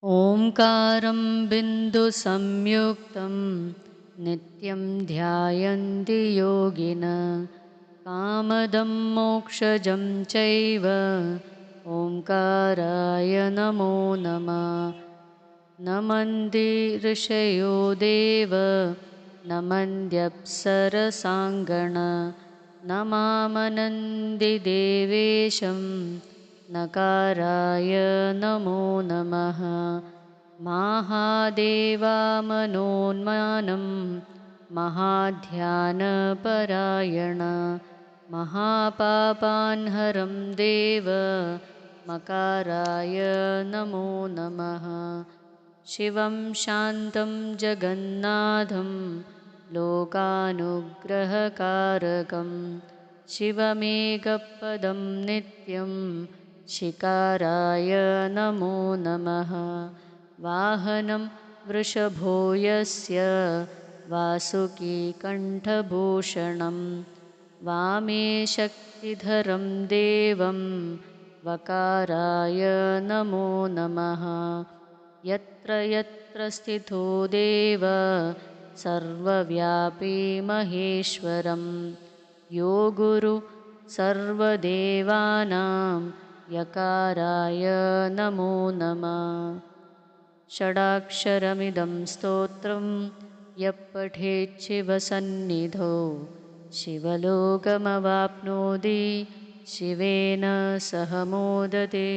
ओंकारं बिन्दुसंयुक्तं नित्यं ध्यायन्ति योगिनः कामदं मोक्षजं चैव ओंकाराय नमो नमः। नमन्ति ऋषयो देव नमन्त्यप्सरसाङ्गण नमामनन्ति देवेशं नकाराय नमो नमः। महादेवामनोन्मानं महाध्यानपरायण महापापान्हरं देव मकाराय नमो नमः। शिवं शान्तं जगन्नाथं लोकानुग्रहकारकं शिवमेकपदं नित्यं शिकाराय नमो नमः। वाहनं वृषभो यस्य वासुकीकण्ठभूषणं वामे शक्तिधरं देवं वकाराय नमो नमः। यत्र यत्र स्थितो देव सर्वव्यापी महेश्वरं यो गुरु सर्वदेवानां यकाराय नमो नमः। षडाक्षरमिदं स्तोत्रं यः पठेत् शिवसन्निधौ शिवलोकमवाप्नोति शिवेन सह मोदते।